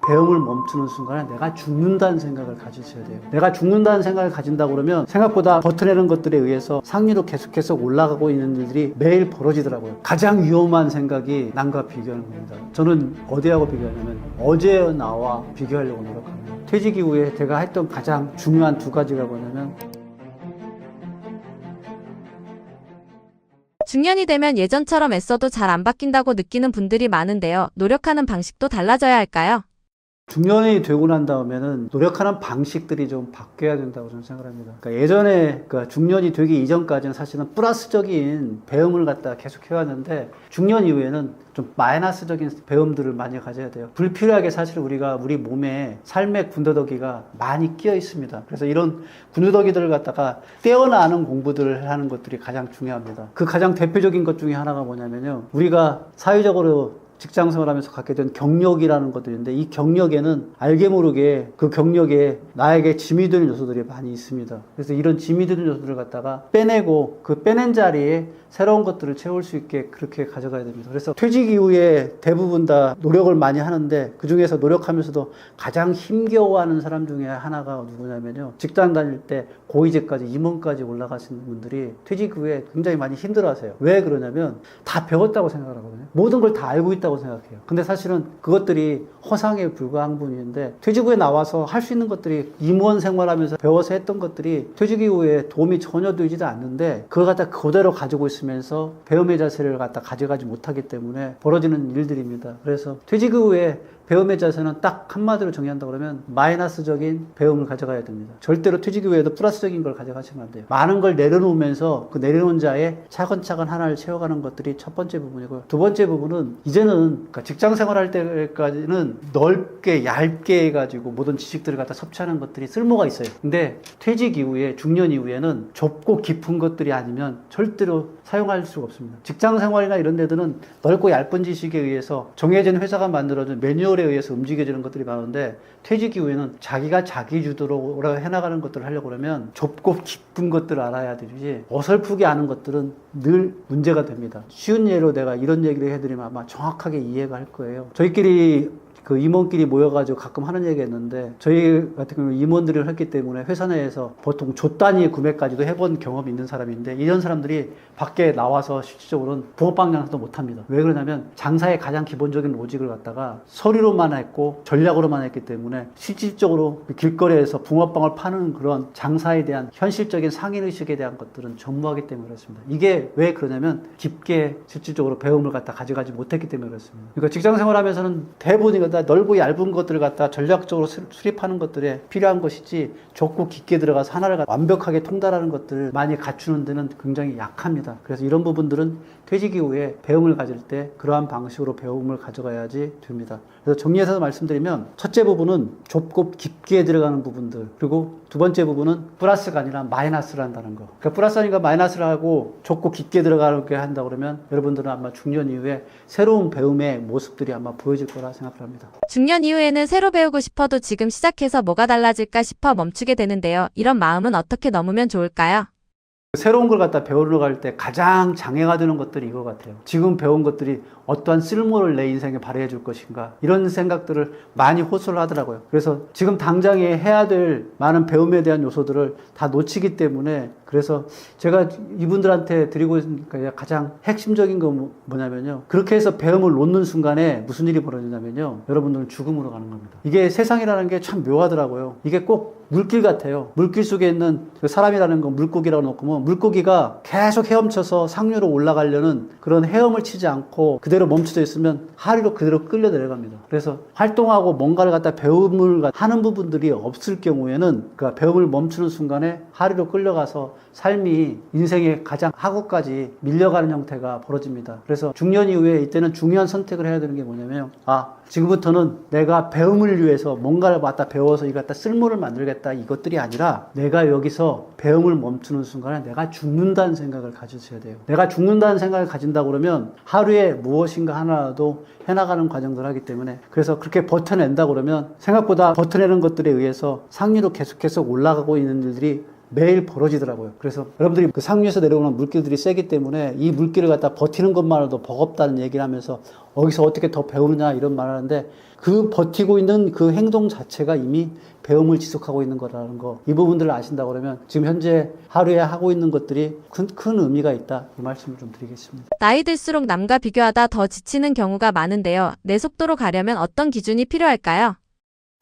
배움을 멈추는 순간에 내가 죽는다는 생각을 가지셔야 돼요. 내가 죽는다는 생각을 가진다고 그러면 생각보다 버텨내는 것들에 의해서 상위로 계속해서 올라가고 있는 일들이 매일 벌어지더라고요. 가장 위험한 생각이 남과 비교하는 겁니다. 저는 어디하고 비교하냐면 어제의 나와 비교하려고 노력합니다. 퇴직 이후에 제가 했던 가장 중요한 두 가지가 뭐냐면 중년이 되면 예전처럼 애써도 잘 안 바뀐다고 느끼는 분들이 많은데요. 노력하는 방식도 달라져야 할까요? 중년이 되고 난 다음에는 노력하는 방식들이 좀 바뀌어야 된다고 저는 생각합니다. 그러니까 예전에 중년이 되기 이전까지는 사실은 플러스적인 배움을 갖다 계속 해왔는데 중년 이후에는 좀 마이너스적인 배움들을 많이 가져야 돼요. 불필요하게 사실 우리가 우리 몸에 삶의 군더더기가 많이 끼어 있습니다. 그래서 이런 군더더기들을 갖다가 떼어나는 공부들을 하는 것들이 가장 중요합니다. 그 가장 대표적인 것 중에 하나가 뭐냐면요. 우리가 사회적으로 직장 생활하면서 갖게 된 경력이라는 것들이 있는데 이 경력에는 알게 모르게 그 경력에 나에게 짐이 되는 요소들이 많이 있습니다. 그래서 이런 짐이 되는 요소들을 갖다가 빼내고 그 빼낸 자리에 새로운 것들을 채울 수 있게 그렇게 가져가야 됩니다. 그래서 퇴직 이후에 대부분 다 노력을 많이 하는데 그 중에서 노력하면서도 가장 힘겨워하는 사람 중에 하나가 누구냐면요. 직장 다닐 때 고위직까지 임원까지 올라가시는 분들이 퇴직 후에 굉장히 많이 힘들어하세요. 왜 그러냐면 다 배웠다고 생각을 하거든요. 모든 걸 다 알고 있다고 생각해요. 근데 사실은 그것들이 허상에 불과한 분인데 퇴직 후에 나와서 할 수 있는 것들이 임원 생활하면서 배워서 했던 것들이 퇴직 이후에 도움이 전혀 되지도 않는데 그걸 갖다 그대로 가지고 있으면서 배움의 자세를 갖다 가져가지 못하기 때문에 벌어지는 일들입니다. 그래서 퇴직 후에 배움의 자세는 딱 한마디로 정의한다 그러면 마이너스적인 배움을 가져가야 됩니다. 절대로 퇴직 이후에도 플러스적인 걸 가져가시면 안 돼요. 많은 걸 내려놓으면서 그 내려놓은 자에 차근차근 하나를 채워가는 것들이 첫 번째 부분이고요. 두 번째 부분은 이제는 직장 생활할 때까지는 넓게 얇게 해가지고 모든 지식들을 갖다 섭취하는 것들이 쓸모가 있어요. 근데 퇴직 이후에 중년 이후에는 좁고 깊은 것들이 아니면 절대로 사용할 수가 없습니다. 직장 생활이나 이런 데들은 넓고 얇은 지식에 의해서 정해진 회사가 만들어준 매뉴얼에 의해서 움직여지는 것들이 많은데 퇴직 이후에는 자기가 자기 주도로 해나가는 것들을 하려고 그러면 좁고 깊은 것들을 알아야 되지 어설프게 아는 것들은 늘 문제가 됩니다. 쉬운 예로 내가 이런 얘기를 해드리면 아마 정확하게 이해가 할 거예요. 저희끼리 그 임원끼리 모여가지고 가끔 하는 얘기가 있는데 저희 같은 경우는 임원들을 했기 때문에 회사 내에서 보통 조 단위 구매까지도 해본 경험이 있는 사람인데 이런 사람들이 밖에 나와서 실질적으로는 붕어빵 장사도 못합니다. 왜 그러냐면 장사의 가장 기본적인 로직을 갖다가 서류로만 했고 전략으로만 했기 때문에 실질적으로 길거리에서 붕어빵을 파는 그런 장사에 대한 현실적인 상인의식에 대한 것들은 전무하기 때문에 그렇습니다. 이게 왜 그러냐면 깊게 실질적으로 배움을 갖다 가져가지 못했기 때문에 그렇습니다. 그러니까 직장 생활하면서는 대부분이 넓고 얇은 것들을 갖다 전략적으로 수립하는 것들에 필요한 것이지 좁고 깊게 들어가서 하나를 완벽하게 통달하는 것들을 많이 갖추는 데는 굉장히 약합니다. 그래서 이런 부분들은 퇴직 이후에 배움을 가질 때 그러한 방식으로 배움을 가져가야지 됩니다. 그래서 정리해서 말씀드리면 첫째 부분은 좁고 깊게 들어가는 부분들, 그리고 두 번째 부분은 플러스가 아니라 마이너스를 한다는 거. 그러니까 플러스 아니라 마이너스를 하고 좁고 깊게 들어가게 한다 그러면 여러분들은 아마 중년 이후에 새로운 배움의 모습들이 아마 보여질 거라 생각합니다. 중년 이후에는 새로 배우고 싶어도 지금 시작해서 뭐가 달라질까 싶어 멈추게 되는데요. 이런 마음은 어떻게 넘으면 좋을까요? 새로운 걸 갖다 배우러 갈 때 가장 장애가 되는 것들이 이거 같아요. 지금 배운 것들이 어떠한 쓸모를 내 인생에 발휘해 줄 것인가 이런 생각들을 많이 호소를 하더라고요. 그래서 지금 당장에 해야 될 많은 배움에 대한 요소들을 다 놓치기 때문에 그래서 제가 이분들한테 드리고 있는 가장 핵심적인 건 뭐냐면요. 그렇게 해서 배움을 놓는 순간에 무슨 일이 벌어지냐면요. 여러분들은 죽음으로 가는 겁니다. 이게 세상이라는 게 참 묘하더라고요. 이게 꼭 물길 같아요. 물길 속에 있는 사람이라는 건 물고기라고 놓고 물고기가 계속 헤엄쳐서 상류로 올라가려는 그런 헤엄을 치지 않고 그대로 멈춰져 있으면 하류로 그대로 끌려 내려갑니다. 그래서 활동하고 뭔가를 갖다 배움을 하는 부분들이 없을 경우에는 그 배움을 멈추는 순간에 하류로 끌려가서 삶이 인생의 가장 하구까지 밀려가는 형태가 벌어집니다. 그래서 중년 이후에 이때는 중요한 선택을 해야 되는 게 뭐냐면 지금부터는 내가 배움을 위해서 뭔가를 갖다 배워서 이거 갖다 쓸모를 만들겠다 이것들이 아니라 내가 여기서 배움을 멈추는 순간에 내가 죽는다는 생각을 가지셔야 돼요. 내가 죽는다는 생각을 가진다고 그러면 하루에 무엇인가 하나라도 해나가는 과정들을 하기 때문에 그래서 그렇게 버텨낸다 그러면 생각보다 버텨내는 것들에 의해서 상위로 계속해서 올라가고 있는 일들이 매일 벌어지더라고요. 그래서 여러분들이 그 상류에서 내려오는 물길들이 세기 때문에 이 물길을 갖다 버티는 것만으로도 버겁다는 얘기를 하면서 여기서 어떻게 더 배우느냐 이런 말을 하는데 그 버티고 있는 그 행동 자체가 이미 배움을 지속하고 있는 거라는 거, 이 부분들을 아신다 그러면 지금 현재 하루에 하고 있는 것들이 큰 의미가 있다, 이 말씀을 좀 드리겠습니다. 나이 들수록 남과 비교하다 더 지치는 경우가 많은데요. 내 속도로 가려면 어떤 기준이 필요할까요?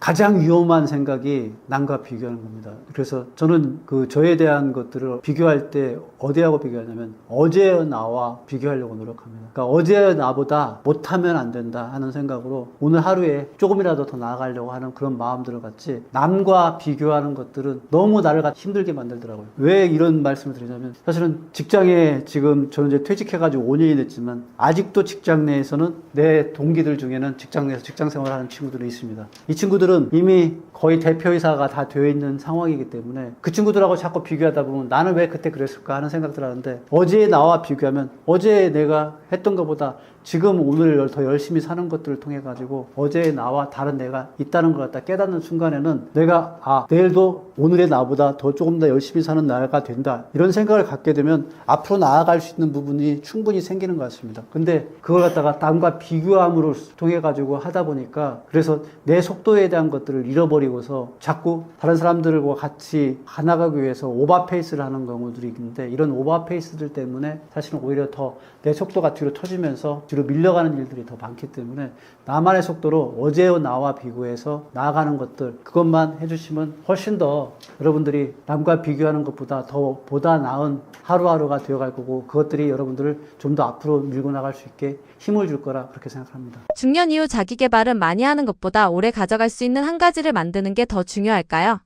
가장 위험한 생각이 남과 비교하는 겁니다. 그래서 저는 저에 대한 것들을 비교할 때 어디하고 비교하냐면 어제의 나와 비교하려고 노력합니다. 그러니까 어제의 나보다 못하면 안 된다 하는 생각으로 오늘 하루에 조금이라도 더 나아가려고 하는 그런 마음들을 갖지, 남과 비교하는 것들은 너무 나를 힘들게 만들더라고요. 왜 이런 말씀을 드리냐면, 사실은 직장에 지금 저는 이제 퇴직해가지고 5년이 됐지만 아직도 직장 내에서는 내 동기들 중에는 직장 내에서 직장 생활하는 친구들이 있습니다. 이 친구들은 이미 거의 대표이사가 다 되어 있는 상황이기 때문에 그 친구들하고 자꾸 비교하다 보면 나는 왜 그때 그랬을까 하는 생각들 하는데, 어제의 나와 비교하면 어제 내가 했던 것보다 지금 오늘 더 열심히 사는 것들을 통해 가지고 어제의 나와 다른 내가 있다는 걸 갖다 깨닫는 순간에는 내가 내일도 오늘의 나보다 더 조금 더 열심히 사는 나가 된다, 이런 생각을 갖게 되면 앞으로 나아갈 수 있는 부분이 충분히 생기는 것 같습니다. 근데 그걸 갖다가 남과 비교함으로 통해 가지고 하다 보니까, 그래서 내 속도에 대한 것들을 잃어버리고서 자꾸 다른 사람들과 같이 가나가기 위해서 오버페이스를 하는 경우들이 있는데, 이런 오버페이스들 때문에 사실은 오히려 더 내 속도가 뒤로 터지면서 뒤로 밀려가는 일들이 더 많기 때문에 나만의 속도로 어제의 나와 비교해서 나아가는 것들, 그것만 해주시면 훨씬 더 여러분들이 남과 비교하는 것보다 더 보다 나은 하루하루가 되어갈 거고, 그것들이 여러분들을 좀 더 앞으로 밀고 나갈 수 있게 힘을 줄 거라 그렇게 생각합니다. 중년 이후 자기 개발은 많이 하는 것보다 오래 가져갈 수 있는 한 가지를 만드는 게 더 중요할까요?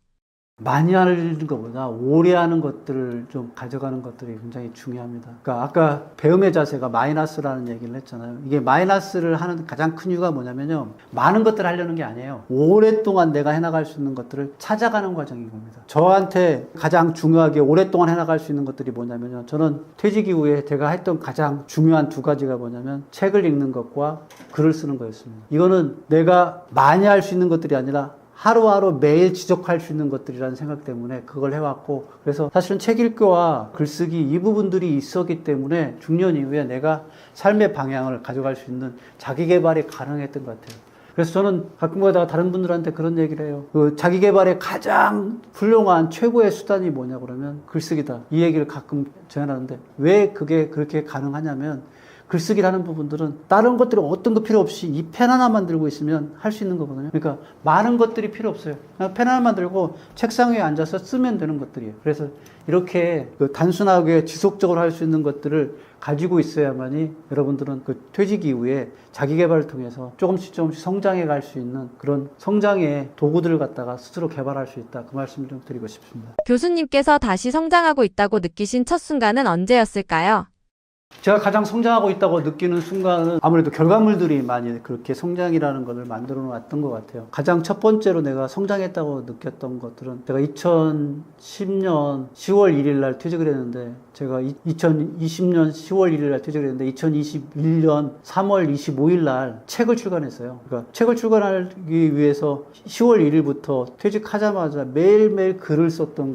많이 하는 것보다 오래 하는 것들을 좀 가져가는 것들이 굉장히 중요합니다. 그러니까 아까 배움의 자세가 마이너스라는 얘기를 했잖아요. 이게 마이너스를 하는 가장 큰 이유가 뭐냐면요, 많은 것들을 하려는 게 아니에요. 오랫동안 내가 해나갈 수 있는 것들을 찾아가는 과정인 겁니다. 저한테 가장 중요하게 오랫동안 해나갈 수 있는 것들이 뭐냐면요, 저는 퇴직 이후에 제가 했던 가장 중요한 두 가지가 뭐냐면 책을 읽는 것과 글을 쓰는 거였습니다. 이거는 내가 많이 할 수 있는 것들이 아니라 하루하루 매일 지속할 수 있는 것들이라는 생각 때문에 그걸 해왔고, 그래서 사실은 책 읽기와 글쓰기 이 부분들이 있었기 때문에 중년 이후에 내가 삶의 방향을 가져갈 수 있는 자기 개발이 가능했던 것 같아요. 그래서 저는 가끔가다 다른 분들한테 그런 얘기를 해요. 자기 개발의 가장 훌륭한 최고의 수단이 뭐냐 그러면 글쓰기다, 이 얘기를 가끔 제안하는데, 왜 그게 그렇게 가능하냐면, 글쓰기라는 부분들은 다른 것들이 어떤 거 필요 없이 이 펜 하나만 들고 있으면 할 수 있는 거거든요. 그러니까 많은 것들이 필요 없어요. 그냥 펜 하나만 들고 책상 위에 앉아서 쓰면 되는 것들이에요. 그래서 이렇게 단순하게 지속적으로 할 수 있는 것들을 가지고 있어야만이 여러분들은 퇴직 이후에 자기 개발을 통해서 조금씩 성장해 갈 수 있는 그런 성장의 도구들을 갖다가 스스로 개발할 수 있다, 그 말씀을 좀 드리고 싶습니다. 교수님께서 다시 성장하고 있다고 느끼신 첫 순간은 언제였을까요? 제가 가장 성장하고 있다고 느끼는 순간은 아무래도 결과물들이 많이 그렇게 성장이라는 것을 만들어 놓았던 것 같아요. 가장 첫 번째로 내가 성장했다고 느꼈던 것들은, 제가 2010년 10월 1일 날 퇴직을 했는데, 제가 2020년 10월 1일 날 퇴직을 했는데 2021년 3월 25일 날 책을 출간했어요. 그러니까 책을 출간하기 위해서 10월 1일부터 퇴직하자마자 매일매일 글을 썼던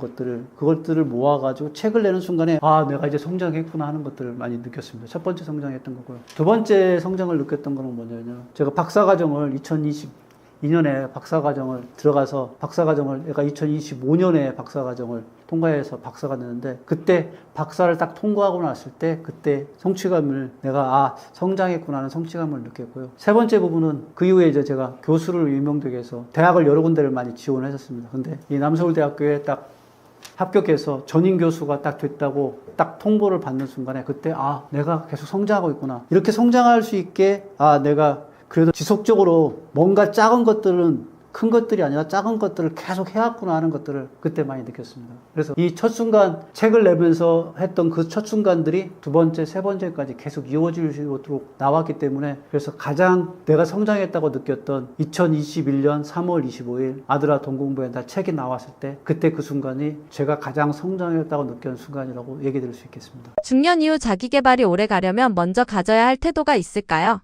그것들을 모아가지고 책을 내는 순간에 내가 이제 성장했구나 하는 것들을 많이 느꼈습니다. 첫 번째 성장했던 거고요. 두 번째 성장을 느꼈던 거는 뭐냐면, 제가 박사과정을 2022년에 박사과정을 들어가서 내가 2025년에 박사과정을 통과해서 박사가 됐는데, 그때 박사를 딱 통과하고 났을 때 그때 성취감을, 내가 성장했구나 하는 성취감을 느꼈고요. 세 번째 부분은 그 이후에 이제 제가 교수를 임명되기 위해서 대학을 여러 군데를 많이 지원을 했었습니다. 근데 이 남서울대학교에 딱 합격해서 전임 교수가 딱 됐다고 딱 통보를 받는 순간에 그때 내가 계속 성장하고 있구나, 이렇게 성장할 수 있게 내가 그래도 지속적으로 뭔가 작은 것들은 큰 것들이 아니라 작은 것들을 계속 해왔구나 하는 것들을 그때 많이 느꼈습니다. 그래서 이 첫 순간, 책을 내면서 했던 그 첫 순간들이 두 번째, 세 번째까지 계속 이어지도록 나왔기 때문에, 그래서 가장 내가 성장했다고 느꼈던 2021년 3월 25일 아들아 돈 공부한다 책이 나왔을 때, 그때 그 순간이 제가 가장 성장했다고 느꼈던 순간이라고 얘기 드릴 수 있겠습니다. 중년 이후 자기 개발이 오래 가려면 먼저 가져야 할 태도가 있을까요?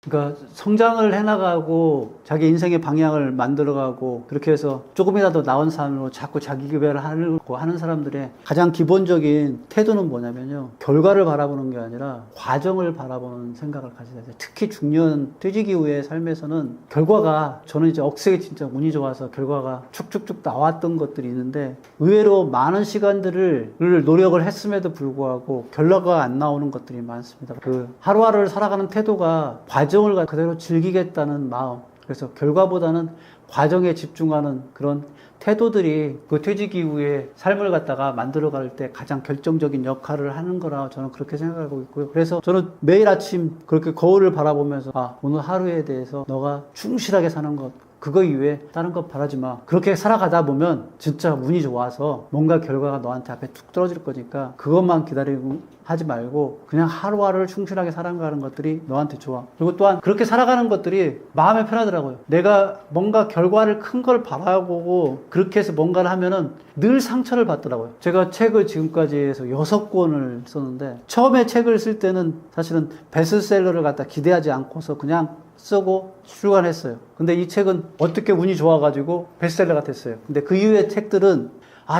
그러니까 성장을 해나가고 자기 인생의 방향을 만들어가고 그렇게 해서 조금이라도 나은 삶으로 자꾸 자기 개발을 하려고 하는 사람들의 가장 기본적인 태도는 뭐냐면요. 결과를 바라보는 게 아니라 과정을 바라보는 생각을 가져야 돼요. 특히 중년 퇴직 이후의 삶에서는 결과가 저는 이제 억세게 진짜 운이 좋아서 결과가 축축축 나왔던 것들이 있는데 의외로 많은 시간들을 노력을 했음에도 불구하고 결과가 안 나오는 것들이 많습니다. 그 하루하루를 살아가는 태도가 과정을 그대로 즐기겠다는 마음, 그래서 결과보다는 과정에 집중하는 그런 태도들이 그 퇴직 이후에 삶을 갖다가 만들어갈 때 가장 결정적인 역할을 하는 거라 저는 그렇게 생각하고 있고요. 그래서 저는 매일 아침 그렇게 거울을 바라보면서 오늘 하루에 대해서 너가 충실하게 사는 것, 그거 이외에 다른 것 바라지 마. 그렇게 살아가다 보면 진짜 운이 좋아서 뭔가 결과가 너한테 앞에 툭 떨어질 거니까 그것만 기다리고 하지 말고 그냥 하루하루를 충실하게 살아가는 것들이 너한테 좋아. 그리고 또한 그렇게 살아가는 것들이 마음에 편하더라고요. 내가 뭔가 결과를 큰 걸 바라보고 그렇게 해서 뭔가를 하면은 늘 상처를 받더라고요. 제가 책을 지금까지 해서 6권을 썼는데 처음에 책을 쓸 때는 사실은 베스트셀러를 갖다 기대하지 않고서 그냥 쓰고 출간했어요. 근데 이 책은 어떻게 운이 좋아가지고 베스트셀러가 됐어요. 근데 그 이후의 책들은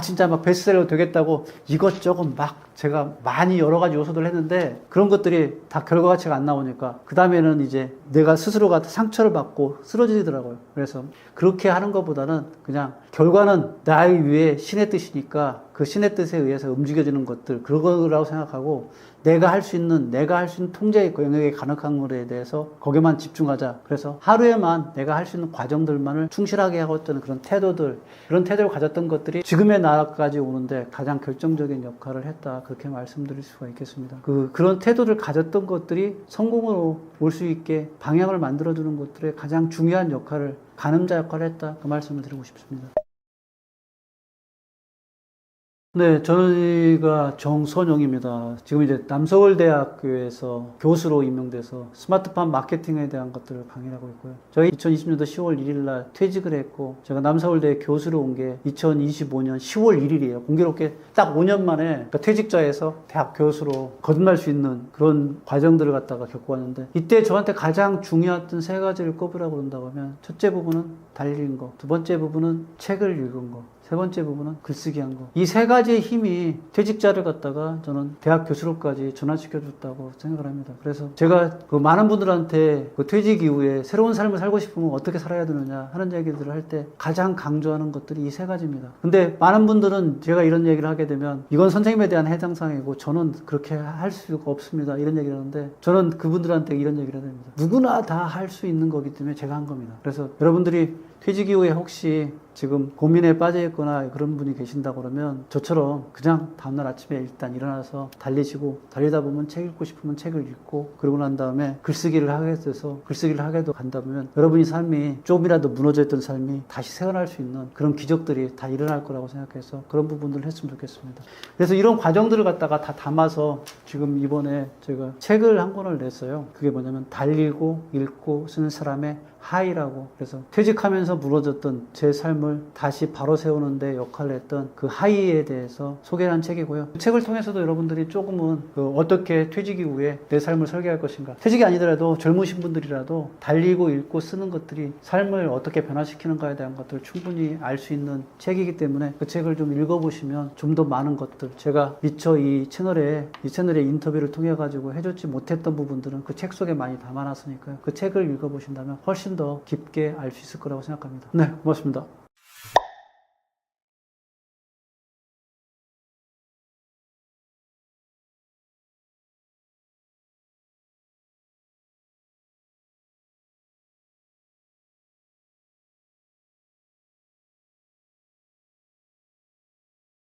진짜 막 베스트셀러 되겠다고 이것저것 막 제가 많이 여러 가지 요소들을 했는데 그런 것들이 다 결과가치가 안 나오니까 그 다음에는 이제 내가 스스로가 상처를 받고 쓰러지더라고요. 그래서 그렇게 하는 것보다는 그냥 결과는 나의 위에 신의 뜻이니까 그 신의 뜻에 의해서 움직여지는 것들 그런 거라고 생각하고 내가 할 수 있는 통제의 영역에 가능한 것에 대해서 거기에만 집중하자. 그래서 하루에만 내가 할 수 있는 과정들만을 충실하게 하고 있던 그런 태도들, 그런 태도를 가졌던 것들이 지금의 나라까지 오는데 가장 결정적인 역할을 했다. 그렇게 말씀드릴 수가 있겠습니다. 그런 태도를 가졌던 것들이 성공으로 올 수 있게 방향을 만들어주는 것들의 가장 중요한 역할을, 가늠자 역할을 했다. 그 말씀을 드리고 싶습니다. 네, 저희가 정선영입니다. 지금 이제 남서울대학교에서 교수로 임명돼서 스마트팜 마케팅에 대한 것들을 강의하고 있고요. 저희 2020년도 10월 1일 날 퇴직을 했고, 제가 남서울대 교수로 온 게 2025년 10월 1일이에요. 공교롭게 딱 5년 만에 그러니까 퇴직자에서 대학 교수로 거듭날 수 있는 그런 과정들을 갖다가 겪어왔는데, 이때 저한테 가장 중요했던 3가지를 꼽으라고 그런다고 하면, 첫째 부분은 달린 거, 두 번째 부분은 책을 읽은 거, 세 번째 부분은 글쓰기 한 거. 이 3가지의 힘이 퇴직자를 갖다가 저는 대학 교수로까지 전환시켜줬다고 생각을 합니다. 그래서 제가 그 많은 분들한테 그 퇴직 이후에 새로운 삶을 살고 싶으면 어떻게 살아야 되느냐 하는 얘기들을 할 때 가장 강조하는 것들이 이 3가지입니다. 근데 많은 분들은 제가 이런 얘기를 하게 되면 이건 선생님에 대한 해당사항이고 저는 그렇게 할 수가 없습니다. 이런 얘기를 하는데 저는 그분들한테 이런 얘기를 해야 됩니다. 누구나 다 할 수 있는 거기 때문에 제가 한 겁니다. 그래서 여러분들이 퇴직 이후에 혹시 지금 고민에 빠져 있거나 그런 분이 계신다고 그러면 저처럼 그냥 다음날 아침에 일단 일어나서 달리시고, 달리다 보면 책 읽고 싶으면 책을 읽고, 그러고 난 다음에 글쓰기를 하게 돼서 글쓰기를 하게도 간다면 여러분이 삶이 조금이라도 무너져 있던 삶이 다시 세어날 수 있는 그런 기적들이 다 일어날 거라고 생각해서 그런 부분들을 했으면 좋겠습니다. 그래서 이런 과정들을 갖다가 다 담아서 지금 이번에 제가 책을 한 권을 냈어요. 그게 뭐냐면 달리고 읽고 쓰는 사람의 하이라고. 그래서 퇴직하면서 무너졌던 제 삶을 다시 바로 세우는 데 역할을 했던 그 하이에 대해서 소개한 책이고요. 그 책을 통해서도 여러분들이 조금은 어떻게 퇴직 이후에 내 삶을 설계할 것인가, 퇴직이 아니더라도 젊으신 분들이라도 달리고 읽고 쓰는 것들이 삶을 어떻게 변화시키는가에 대한 것들을 충분히 알 수 있는 책이기 때문에 그 책을 좀 읽어보시면 좀 더 많은 것들, 제가 미처 이 채널의 인터뷰를 통해 가지고 해줬지 못했던 부분들은 그 책 속에 많이 담아놨으니까요. 그 책을 읽어보신다면 훨씬 더 깊게 알 수 있을 거라고 생각합니다. 네, 고맙습니다.